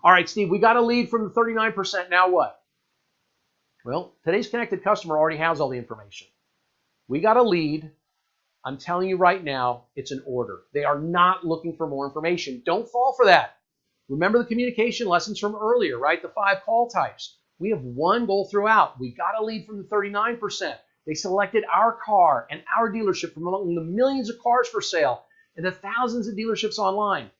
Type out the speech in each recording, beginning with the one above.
All right, Steve, we got a lead from the 39%. Now what? Well, today's connected customer already has all the information. We got a lead. I'm telling you right now, it's an order. They are not looking for more information. Don't fall for that. Remember the communication lessons from earlier, right? The 5 call types. We have one goal throughout. We got a lead from the 39%. They selected our car and our dealership from among the millions of cars for sale and the thousands of dealerships online.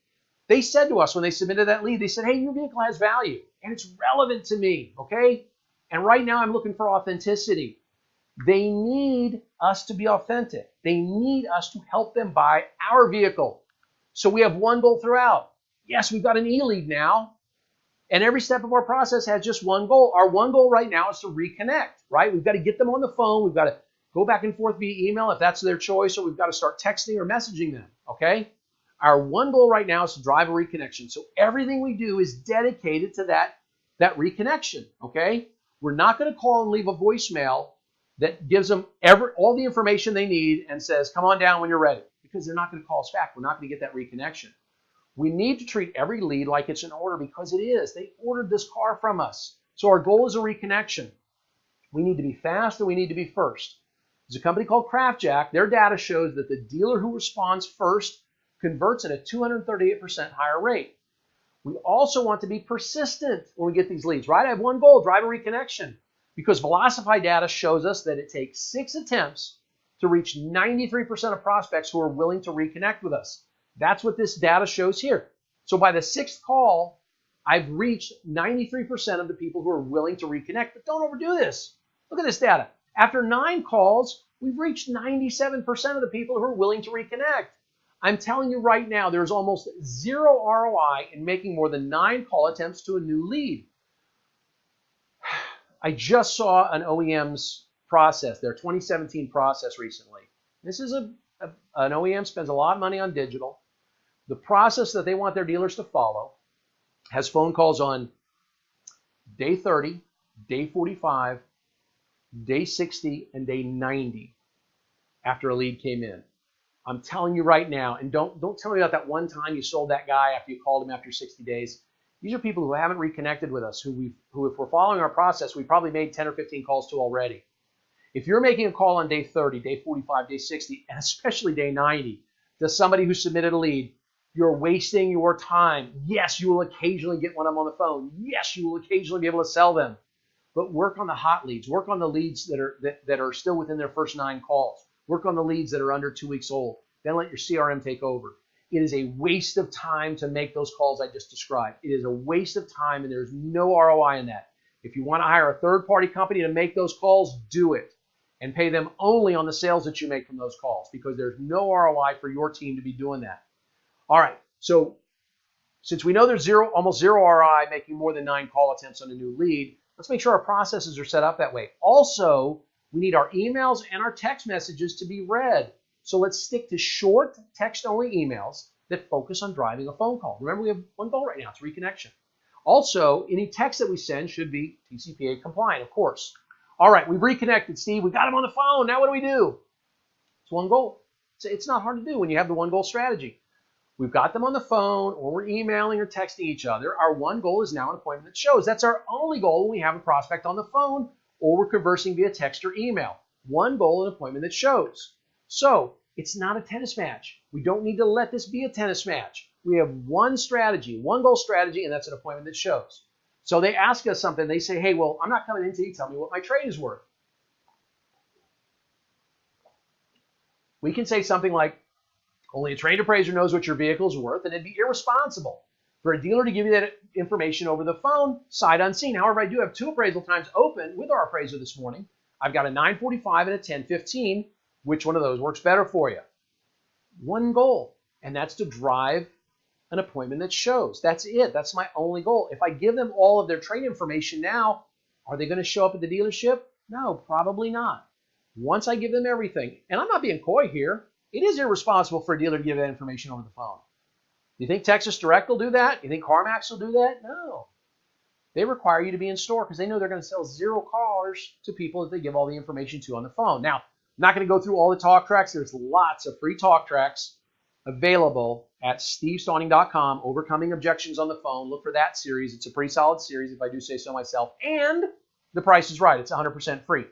They said to us when they submitted that lead, they said, hey, your vehicle has value and it's relevant to me, okay? And right now I'm looking for authenticity. They need us to be authentic. They need us to help them buy our vehicle. So we have one goal throughout. Yes, we've got an e-lead now. And every step of our process has just one goal. Our one goal right now is to reconnect, right? We've got to get them on the phone. We've got to go back and forth via email if that's their choice, or we've got to start texting or messaging them, okay? Our one goal right now is to drive a reconnection. So everything we do is dedicated to that reconnection, okay? We're not going to call and leave a voicemail that gives them all the information they need and says, come on down when you're ready, because they're not going to call us back. We're not going to get that reconnection. We need to treat every lead like it's an order, because it is. They ordered this car from us. So our goal is a reconnection. We need to be fast and we need to be first. There's a company called CraftJack. Their data shows that the dealer who responds first converts at a 238% higher rate. We also want to be persistent when we get these leads, right? I have one goal, drive a reconnection, because Velocify data shows us that it takes 6 attempts to reach 93% of prospects who are willing to reconnect with us. That's what this data shows here. So by the 6th call, I've reached 93% of the people who are willing to reconnect. But don't overdo this. Look at this data. After 9 calls, we've reached 97% of the people who are willing to reconnect. I'm telling you right now, there's almost zero ROI in making more than 9 call attempts to a new lead. I just saw an OEM's process, their 2017 process recently. This is an OEM spends a lot of money on digital. The process that they want their dealers to follow has phone calls on day 30, day 45, day 60, and day 90 after a lead came in. I'm telling you right now, and don't tell me about that one time you sold that guy after you called him after 60 days. These are people who haven't reconnected with us, who if we're following our process, we probably made 10 or 15 calls to already. If you're making a call on day 30, day 45, day 60, and especially day 90 to somebody who submitted a lead, you're wasting your time. Yes, you will occasionally get one of them on the phone. Yes, you will occasionally be able to sell them. But work on the hot leads. Work on the leads that are still within their first 9 calls. Work on the leads that are under 2 weeks old. Then let your CRM take over. It is a waste of time to make those calls I just described. It is a waste of time, and there's no ROI in that. If you want to hire a third-party company to make those calls, do it. And pay them only on the sales that you make from those calls, because there's no ROI for your team to be doing that. All right, so since we know there's almost zero ROI making more than 9 call attempts on a new lead, let's make sure our processes are set up that way. Also, we need our emails and our text messages to be read. So let's stick to short text-only emails that focus on driving a phone call. Remember, we have one goal right now, it's reconnection. Also, any text that we send should be TCPA compliant, of course. All right, we've reconnected, Steve. We got him on the phone. Now what do? It's one goal. It's not hard to do when you have the one goal strategy. We've got them on the phone, or we're emailing or texting each other. Our one goal is now an appointment that shows. That's our only goal when we have a prospect on the phone or we're conversing via text or email. One goal, an appointment that shows. So it's not a tennis match. We don't need to let this be a tennis match. We have one strategy, one goal strategy, and that's an appointment that shows. So they ask us something. They say, hey, well, I'm not coming in until you tell me what my trade is worth. We can say something like, only a trade appraiser knows what your vehicle is worth, and it'd be irresponsible for a dealer to give you that information over the phone, sight unseen. However, I do have 2 appraisal times open with our appraiser this morning. I've got a 9:45 and a 10:15. Which one of those works better for you? One goal, and that's to drive an appointment that shows. That's it. That's my only goal. If I give them all of their trade information now, are they going to show up at the dealership? No, probably not. Once I give them everything, and I'm not being coy here, it is irresponsible for a dealer to give that information over the phone. Do you think Texas Direct will do that? Do you think CarMax will do that? No. They require you to be in store because they know they're going to sell 0 cars to people that they give all the information to on the phone. Now, I'm not going to go through all the talk tracks. There's lots of free talk tracks available at stevestawning.com, Overcoming Objections on the Phone. Look for that series. It's a pretty solid series, if I do say so myself. And the price is right. It's 100% free.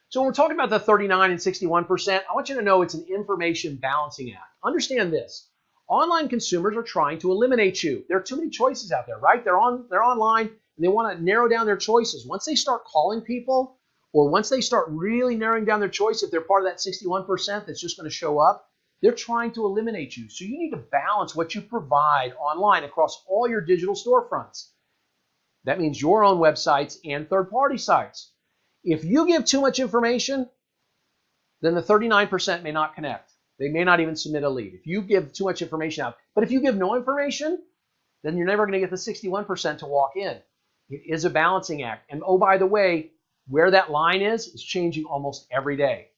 So when we're talking about the 39 and 61%, I want you to know it's an information balancing act. Understand this. Online consumers are trying to eliminate you. There are too many choices out there, right? They're online and they want to narrow down their choices. Once they start calling people, or once they start really narrowing down their choice, if they're part of that 61% that's just going to show up, they're trying to eliminate you. So you need to balance what you provide online across all your digital storefronts. That means your own websites and third-party sites. If you give too much information, then the 39% may not connect. They may not even submit a lead. If you give too much information out, but if you give no information, then you're never going to get the 61% to walk in. It is a balancing act. And oh, by the way, where that line is changing almost every day.